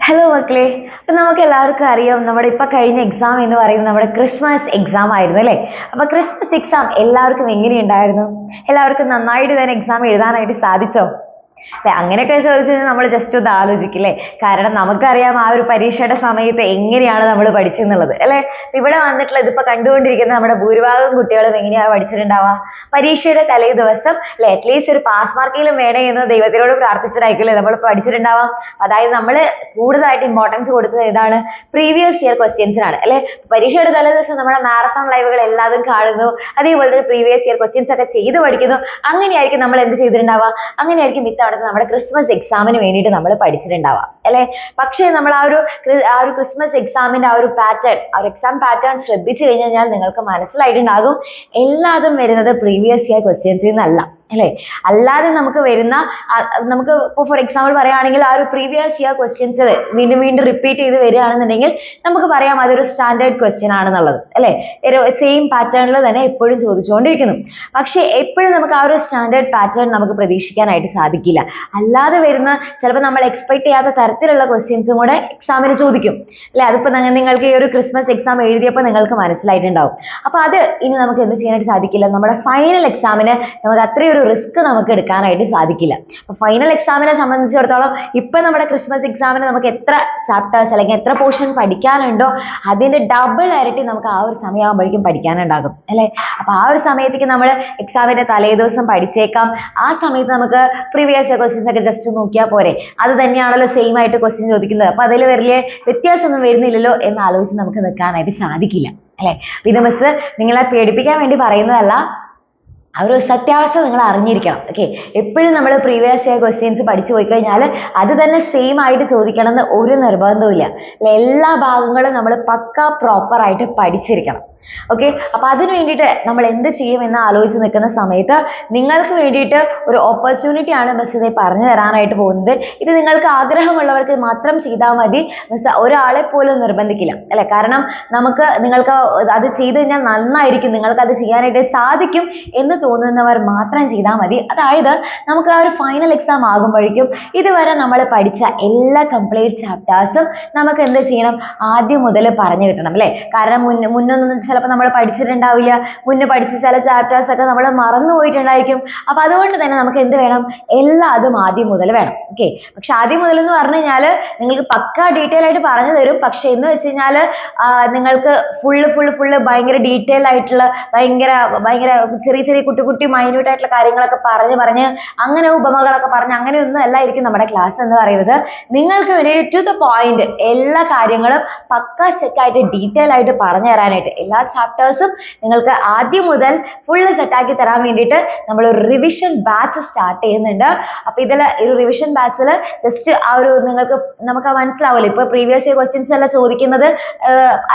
Hello മക്കളെ, അപ്പൊ നമുക്ക് എല്ലാവർക്കും അറിയാം നമ്മുടെ ഇപ്പൊ കഴിഞ്ഞ എക്സാം എന്ന് പറയുന്നത് നമ്മുടെ ക്രിസ്മസ് എക്സാം ആയിരുന്നു അല്ലേ. അപ്പൊ ക്രിസ്മസ് എക്സാം എല്ലാവർക്കും എങ്ങനെയുണ്ടായിരുന്നു? എല്ലാവർക്കും നന്നായിട്ട് തന്നെ എക്സാം എഴുതാനായിട്ട് സാധിച്ചോ? അല്ലെ, അങ്ങനെയൊക്കെ ചോദിച്ചു കഴിഞ്ഞാൽ നമ്മൾ ജസ്റ്റ് ഒന്ന് ആലോചിക്കില്ലേ. കാരണം നമുക്കറിയാം ആ ഒരു പരീക്ഷയുടെ സമയത്ത് എങ്ങനെയാണ് നമ്മൾ പഠിച്ചെന്നുള്ളത് അല്ലെ. ഇവിടെ വന്നിട്ടുള്ള ഇതിപ്പോ കണ്ടുകൊണ്ടിരിക്കുന്ന നമ്മുടെ ഭൂരിഭാഗം കുട്ടികളും എങ്ങനെയാണ് പഠിച്ചിട്ടുണ്ടാവുക? പരീക്ഷയുടെ തലേ ദിവസം അല്ലെ, അറ്റ്ലീസ്റ്റ് ഒരു പാസ് മാർക്കെങ്കിലും വേണേ എന്ന് ദൈവത്തിനോട് പ്രാർത്ഥിച്ചിട്ടായിരിക്കും നമ്മൾ പഠിച്ചിട്ടുണ്ടാവാം. അതായത് നമ്മൾ കൂടുതലായിട്ട് ഇമ്പോർട്ടൻസ് കൊടുത്തത് ഏതാണ്? പ്രീവിയസ് ഇയർ ക്വസ്റ്റ്യൻസിനാണ് അല്ലെ. പരീക്ഷയുടെ തലേ ദിവസം നമ്മുടെ മാരത്തോൺ ലൈവുകൾ എല്ലാതും കാണുന്നു, അതേപോലെ തന്നെ പ്രീവിയസ് ഇയർ ക്വസ്റ്റ്യൻസ് ഒക്കെ ചെയ്ത് പഠിക്കുന്നു. അങ്ങനെയായിരിക്കും നമ്മൾ എന്ത് ചെയ്തിട്ടുണ്ടാവുക? അങ്ങനെയായിരിക്കും ഇത്തവണ നമ്മുടെ ക്രിസ്മസ് എക്സാമിന് വേണ്ടിയിട്ട് നമ്മൾ പഠിച്ചിട്ടുണ്ടാവാം അല്ലെ. പക്ഷേ നമ്മൾ ആ ഒരു ക്രിസ്മസ് എക്സാമിന്റെ ആ ഒരു പാറ്റേൺ, ആ ഒരു എക്സാം പാറ്റേൺ ശ്രദ്ധിച്ചു കഴിഞ്ഞാൽ നിങ്ങൾക്ക് മനസ്സിലായിട്ടുണ്ടാകും എല്ലാതും വരുന്നത് പ്രീവിയസ് ഇയർ ക്വസ്റ്റ്യൻസിൽ നിന്നല്ല അല്ലെ. അല്ലാതെ നമുക്ക് വരുന്ന നമുക്ക് ഇപ്പോൾ ഫോർ എക്സാമ്പിൾ പറയുകയാണെങ്കിൽ ആ ഒരു പ്രീവിയസ് ഇയർ ക്വസ്റ്റ്യൻസ് വീണ്ടും വീണ്ടും റിപ്പീറ്റ് ചെയ്ത് വരികയാണെന്നുണ്ടെങ്കിൽ നമുക്ക് പറയാം അതൊരു സ്റ്റാൻഡേർഡ് ക്വസ്റ്റ്യൻ ആണെന്നുള്ളത് അല്ലെ. സെയിം പാറ്റേണിൽ തന്നെ എപ്പോഴും ചോദിച്ചുകൊണ്ടിരിക്കുന്നു. പക്ഷേ എപ്പോഴും നമുക്ക് ആ ഒരു സ്റ്റാൻഡേർഡ് പാറ്റേൺ നമുക്ക് പ്രതീക്ഷിക്കാനായിട്ട് സാധിക്കില്ല. അല്ലാതെ വരുന്ന ചിലപ്പോൾ നമ്മൾ എക്സ്പെക്ട് ചെയ്യാത്ത തരത്തിലുള്ള ക്വസ്റ്റ്യൻസും കൂടെ എക്സാമിന് ചോദിക്കും അല്ലെ. അതിപ്പോൾ നിങ്ങൾക്ക് ഈ ഒരു ക്രിസ്മസ് എക്സാം എഴുതിയപ്പോൾ നിങ്ങൾക്ക് മനസ്സിലായിട്ടുണ്ടാവും. അപ്പോൾ അത് ഇനി നമുക്ക് എന്ത് ചെയ്യാനായിട്ട് സാധിക്കില്ല? നമ്മുടെ ഫൈനൽ എക്സാമിന് നമുക്ക് അത്രയും റിസ്ക് നമുക്ക് എടുക്കാനായിട്ട് സാധിക്കില്ല. അപ്പൊ ഫൈനൽ എക്സാമിനെ സംബന്ധിച്ചിടത്തോളം ഇപ്പൊ നമ്മുടെ ക്രിസ്മസ് എക്സാമിന് നമുക്ക് എത്ര ചാപ്റ്റേഴ്സ് അല്ലെങ്കിൽ എത്ര പോർഷൻ പഠിക്കാനുണ്ടോ അതിന്റെ ഡബിൾ ഇരട്ടി നമുക്ക് ആ ഒരു സമയമാകുമ്പോഴേക്കും പഠിക്കാനുണ്ടാകും അല്ലെ. അപ്പൊ ആ ഒരു സമയത്തേക്ക് നമ്മൾ എക്സാമിന്റെ തലേ ദിവസം പഠിച്ചേക്കാം. ആ സമയത്ത് നമുക്ക് പ്രീവിയസ് ക്വസ്റ്റ്യൻസ് ഒക്കെ ജസ്റ്റ് നോക്കിയാൽ പോരെ, അത് തന്നെയാണല്ലോ സെയിം ആയിട്ട് ക്വസ്റ്റ്യൻ ചോദിക്കുന്നത്. അപ്പൊ അതിൽ വലിയ വ്യത്യാസമൊന്നും വരുന്നില്ലല്ലോ എന്ന് ആലോചിച്ച് നമുക്ക് നിൽക്കാനായിട്ട് സാധിക്കില്ല അല്ലെ. ഇത് മിസ് നിങ്ങളെ പേടിപ്പിക്കാൻ വേണ്ടി പറയുന്നതല്ല, ആ ഒരു സത്യാവസ്ഥ നിങ്ങൾ അറിഞ്ഞിരിക്കണം. ഓക്കെ, എപ്പോഴും നമ്മൾ പ്രീവിയസ് ഇയർ ക്വസ്റ്റ്യൻസ് പഠിച്ചു പോയി കഴിഞ്ഞാൽ അത് തന്നെ സെയിം ആയിട്ട് ചോദിക്കണം എന്ന് ഒരു നിർബന്ധവും ഇല്ല. എല്ലാ ഭാഗങ്ങളും നമ്മൾ പക്ക പ്രോപ്പർ ആയിട്ട് പഠിച്ചിരിക്കണം. ഓക്കെ, അപ്പൊ അതിന് വേണ്ടിയിട്ട് നമ്മൾ എന്ത് ചെയ്യും എന്ന് ആലോചിച്ച് നിൽക്കുന്ന സമയത്ത് നിങ്ങൾക്ക് വേണ്ടിയിട്ട് ഒരു ഓപ്പർച്യൂണിറ്റി ആണ് മിസ് ഇതേ പറഞ്ഞു തരാനായിട്ട് പോകുന്നത്. ഇത് നിങ്ങൾക്ക് ആഗ്രഹമുള്ളവർക്ക് മാത്രം ചെയ്താൽ മതി. മിസ് ഒരാളെ പോലും നിർബന്ധിക്കില്ല അല്ലെ. കാരണം നിങ്ങൾക്ക് അത് ചെയ്ത് കഴിഞ്ഞാൽ നന്നായിരിക്കും, നിങ്ങൾക്ക് അത് ചെയ്യാനായിട്ട് സാധിക്കും എന്ന് തോന്നുന്നവർ മാത്രം ചെയ്താൽ മതി. അതായത് നമുക്ക് ആ ഒരു ഫൈനൽ എക്സാം ആകുമ്പോഴേക്കും ഇതുവരെ നമ്മൾ പഠിച്ച എല്ലാ കംപ്ലീറ്റ് ചാപ്റ്റേഴ്സും നമുക്ക് എന്ത് ചെയ്യണം? ആദ്യം മുതൽ പറഞ്ഞു കിട്ടണം അല്ലെ. കാരണം മുന്നൊന്നും ചിലപ്പോൾ നമ്മൾ പഠിച്ചിട്ടുണ്ടാവില്ല, മുന്നേ പഠിച്ച ചില ചാപ്റ്റേഴ്സ് ഒക്കെ നമ്മൾ മറന്നു പോയിട്ടുണ്ടായിരിക്കും. അപ്പൊ അതുകൊണ്ട് തന്നെ നമുക്ക് എന്ത് വേണം? എല്ലാതും ആദ്യം മുതൽ വേണം. ഓക്കെ, പക്ഷെ ആദ്യം മുതൽ എന്ന് പറഞ്ഞു കഴിഞ്ഞാൽ നിങ്ങൾക്ക് പക്ക ഡീറ്റെയിൽ ആയിട്ട് പറഞ്ഞു തരും. പക്ഷെ എന്ന് വെച്ച് കഴിഞ്ഞാൽ നിങ്ങൾക്ക് ഫുള്ള് ഭയങ്കര ഡീറ്റെയിൽ ആയിട്ടുള്ള ഭയങ്കര ചെറിയ ചെറിയ കുട്ടി മൈന്യൂട്ട് ആയിട്ടുള്ള കാര്യങ്ങളൊക്കെ പറഞ്ഞ് അങ്ങനെ ഉപമകളൊക്കെ പറഞ്ഞ് അങ്ങനെയൊന്നും അല്ലായിരിക്കും നമ്മുടെ ക്ലാസ് എന്ന് പറയുന്നത്. നിങ്ങൾക്ക് വേണ്ടി ടു ദ പോയിന്റ് എല്ലാ കാര്യങ്ങളും പക്ക സെറ്റായിട്ട് ഡീറ്റെയിൽ ആയിട്ട് പറഞ്ഞു തരാനായിട്ട് എല്ലാ ചാപ്റ്റേഴ്സും നിങ്ങൾക്ക് ആദ്യം മുതൽ ഫുള്ള് സെറ്റാക്കി തരാൻ വേണ്ടിയിട്ട് നമ്മൾ ഒരു റിവിഷൻ ബാച്ച് സ്റ്റാർട്ട് ചെയ്യുന്നുണ്ട്. അപ്പൊ ഇതിൽ ഒരു റിവിഷൻ ബാച്ചിൽ ജസ്റ്റ് ആ ഒരു നമുക്ക് മനസ്സിലാവില്ല. ഇപ്പൊ പ്രീവിയസ് ഇയർ ക്വസ്റ്റ്യൻസ് അല്ല ചോദിക്കുന്നത്,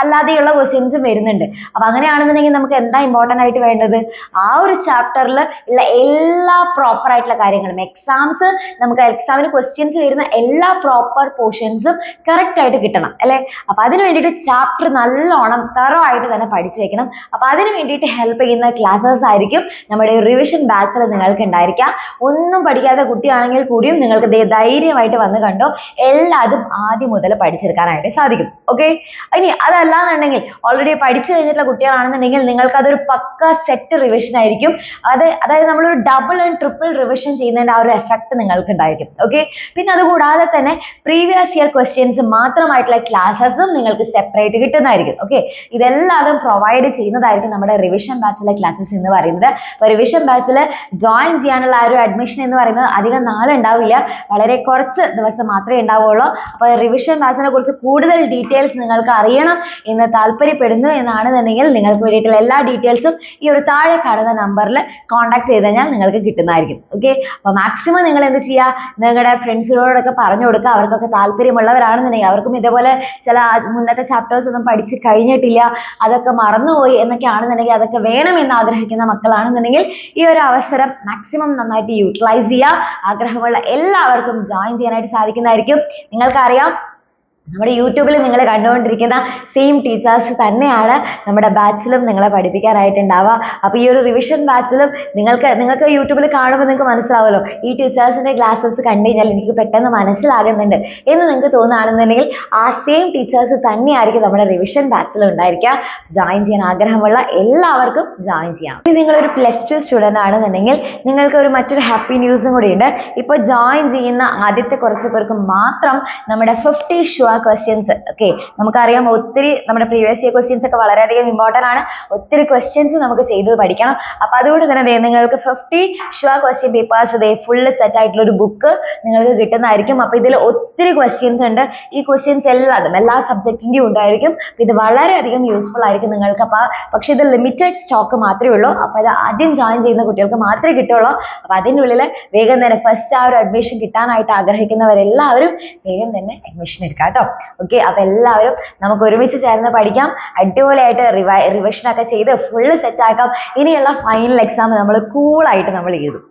അല്ലാതെയുള്ള ക്വസ്റ്റ്യൻസും വരുന്നുണ്ട്. അപ്പൊ അങ്ങനെയാണെന്നുണ്ടെങ്കിൽ നമുക്ക് എന്താ ഇമ്പോർട്ടൻ്റ് ആയിട്ട് വേണ്ടത്? ആ ഒരു ചാപ്റ്ററിൽ ഉള്ള എല്ലാ പ്രോപ്പർ ആയിട്ടുള്ള കാര്യങ്ങളും നമുക്ക് എക്സാമിന് ക്വസ്റ്റ്യൻസ് വരുന്ന എല്ലാ പ്രോപ്പർ പോർഷൻസും കറക്റ്റ് ആയിട്ട് കിട്ടണം അല്ലെ. അപ്പൊ അതിന് വേണ്ടിയിട്ട് ചാപ്റ്റർ നല്ലോണം തറോ ആയിട്ട് തന്നെ പഠിച്ചു വെക്കണം. അപ്പൊ അതിന് വേണ്ടിയിട്ട് ഹെൽപ്പ് ചെയ്യുന്ന ക്ലാസ്സസ് ആയിരിക്കും നമ്മുടെ റിവിഷൻ ബാച്ചിൽ നിങ്ങൾക്ക് ഉണ്ടായിരിക്കാം. ഒന്നും പഠിക്കാത്ത കുട്ടിയാണെങ്കിൽ കൂടിയും നിങ്ങൾക്ക് ധൈര്യമായിട്ട് വന്ന് കണ്ടോ, എല്ലാതും ആദ്യം മുതൽ പഠിച്ചെടുക്കാനായിട്ട് സാധിക്കും. ഓക്കെ, ഇനി അതല്ലാന്നുണ്ടെങ്കിൽ ഓൾറെഡി പഠിച്ചു കഴിഞ്ഞിട്ടുള്ള കുട്ടികളാണെന്നുണ്ടെങ്കിൽ നിങ്ങൾക്ക് അതൊരു പക്ക സെറ്റ് റിവിഷൻ ആയിരിക്കും. അതായത് നമ്മളൊരു ഡബിൾ ആൻഡ് ട്രിപ്പിൾ റിവിഷൻ ചെയ്യുന്നതിന്റെ ആ ഒരു എഫക്ട് നിങ്ങൾക്ക് ഉണ്ടായിരിക്കും. ഓക്കെ, പിന്നെ അതുകൂടാതെ തന്നെ പ്രീവിയസ് ഇയർ ക്വസ്റ്റ്യൻസ് മാത്രമായിട്ടുള്ള ക്ലാസ്സസും നിങ്ങൾക്ക് സെപ്പറേറ്റ് കിട്ടുന്നതായിരിക്കും. ഓക്കെ, ഇതെല്ലാതും പ്രൊവൈഡ് ചെയ്യുന്നതായിരിക്കും നമ്മുടെ റിവിഷൻ ബാച്ചിലെ ക്ലാസ്സസ് എന്ന് പറയുന്നത്. അപ്പോൾ റിവിഷൻ ബാച്ചിൽ ജോയിൻ ചെയ്യാനുള്ള ആ ഒരു അഡ്മിഷൻ എന്ന് പറയുന്നത് അധികം നാളുണ്ടാവില്ല, വളരെ കുറച്ച് ദിവസം മാത്രമേ ഉണ്ടാവുള്ളൂ. അപ്പോൾ റിവിഷൻ ബാച്ചിനെ കുറിച്ച് കൂടുതൽ ഡീറ്റെയിൽസ് നിങ്ങൾക്ക് അറിയണം എന്ന് താല്പര്യപ്പെടുന്നു എന്നാണെന്നുണ്ടെങ്കിൽ നിങ്ങൾക്ക് വേണ്ടിയിട്ടുള്ള എല്ലാ ഡീറ്റെയിൽസും ഈ ഒരു താഴെ കാണുന്ന നമ്പറിൽ കോൺടാക്ട് ചെയ്ത് കഴിഞ്ഞാൽ നിങ്ങൾക്ക് കിട്ടുന്നതായിരിക്കും. ഓക്കെ, അപ്പോൾ മാക്സിമം നിങ്ങൾ എന്ത് ചെയ്യുക? നിങ്ങളുടെ ഫ്രണ്ട്സിനോടൊക്കെ പറഞ്ഞു കൊടുക്കുക. അവർക്കൊക്കെ താല്പര്യമുള്ളവരാണെന്നുണ്ടെങ്കിൽ, അവർക്കും ഇതേപോലെ ചില മുന്നത്തെ ചാപ്റ്റേഴ്സ് ഒന്നും പഠിച്ച് കഴിഞ്ഞിട്ടില്ല, അതൊക്കെ മറന്നുപോയി എന്നൊക്കെ ആണെന്നുണ്ടെങ്കിൽ, അതൊക്കെ വേണമെന്ന് ആഗ്രഹിക്കുന്ന മക്കളാണെന്നുണ്ടെങ്കിൽ ഈ ഒരു അവസരം മാക്സിമം നന്നായിട്ട് യൂട്ടിലൈസ് ചെയ്യുക. ആഗ്രഹമുള്ള എല്ലാവർക്കും ജോയിൻ ചെയ്യാനായിട്ട് സാധിക്കുന്നതായിരിക്കും. നിങ്ങൾക്കറിയാം നമ്മുടെ യൂട്യൂബിൽ നിങ്ങൾ കണ്ടുകൊണ്ടിരിക്കുന്ന സെയിം ടീച്ചേഴ്സ് തന്നെയാണ് നമ്മുടെ ബാച്ചിലും നിങ്ങളെ പഠിപ്പിക്കാനായിട്ടുണ്ടാവുക. അപ്പോൾ ഈ ഒരു റിവിഷൻ ബാച്ചിലും നിങ്ങൾക്ക് യൂട്യൂബിൽ കാണുമ്പോൾ നിങ്ങൾക്ക് മനസ്സിലാവുമല്ലോ, ഈ ടീച്ചേഴ്സിൻ്റെ ക്ലാസ്സസ് കണ്ടു കഴിഞ്ഞാൽ എനിക്ക് പെട്ടെന്ന് മനസ്സിലാകുന്നുണ്ട് എന്ന് നിങ്ങൾക്ക് തോന്നുകയാണെന്നുണ്ടെങ്കിൽ ആ സെയിം ടീച്ചേഴ്സ് തന്നെയായിരിക്കും നമ്മുടെ റിവിഷൻ ബാച്ചിലും ഉണ്ടായിരിക്കുക. ജോയിൻ ചെയ്യാൻ ആഗ്രഹമുള്ള എല്ലാവർക്കും ജോയിൻ ചെയ്യാം. ഇനി നിങ്ങളൊരു +2 സ്റ്റുഡൻ്റ് ആണെന്നുണ്ടെങ്കിൽ നിങ്ങൾക്ക് മറ്റൊരു ഹാപ്പി ന്യൂസും കൂടിയുണ്ട്. ഇപ്പോൾ ജോയിൻ ചെയ്യുന്ന ആദ്യത്തെ കുറച്ച് പേർക്ക് മാത്രം നമ്മുടെ 50 ഷുവർ ക്വസ്റ്റ്യൻസ്, ഓക്കെ, നമുക്കറിയാം ഒത്തിരി നമ്മുടെ പ്രീവിയസ് ഇയർ ക്വസ്റ്റ്യൻസ് ഒക്കെ വളരെയധികം ഇമ്പോർട്ടൻ്റ് ആണ്. ഒത്തിരി ക്വസ്റ്റ്യൻസ് നമുക്ക് ചെയ്ത് പഠിക്കണം. അപ്പോൾ അതുകൊണ്ട് തന്നെ നിങ്ങൾക്ക് 50 sure question papers full set ആയിട്ടുള്ള ഒരു ബുക്ക് നിങ്ങൾക്ക് കിട്ടുന്നതായിരിക്കും. അപ്പോൾ ഇതിൽ ഒത്തിരി ക്വസ്റ്റ്യൻസ് ഉണ്ട്. ഈ ക്വസ്റ്റ്യൻസ് എല്ലാ സബ്ജക്റ്റിൻ്റെയും ഉണ്ടായിരിക്കും. ഇത് വളരെയധികം യൂസ്ഫുൾ ആയിരിക്കും നിങ്ങൾക്ക്. പക്ഷേ ഇത് ലിമിറ്റഡ് സ്റ്റോക്ക് മാത്രമേ ഉള്ളൂ. അപ്പോൾ ഇത് ആദ്യം ജോയിൻ ചെയ്യുന്ന കുട്ടികൾക്ക് മാത്രമേ കിട്ടുള്ളൂ. അപ്പോൾ അതിൻ്റെ ഉള്ളിൽ വേഗം തന്നെ ഫസ്റ്റ് ആ ഒരു അഡ്മിഷൻ കിട്ടാനായിട്ട് ആഗ്രഹിക്കുന്നവരെല്ലാവരും വേഗം തന്നെ അഡ്മിഷൻ എടുക്കാം കേട്ടോ. ഓക്കെ, അപ്പോൾ എല്ലാവരും നമുക്ക് ഒരുമിച്ച് ചേർന്ന് പഠിക്കാം. അടിപൊളിയായിട്ട് റിവിഷൻ ഒക്കെ ചെയ്ത് ഫുള്ള് സെറ്റ് ആക്കാം. ഇനിയുള്ള ഫൈനൽ എക്സാം നമ്മൾ കൂളായിട്ട് നമ്മൾ എഴുതും.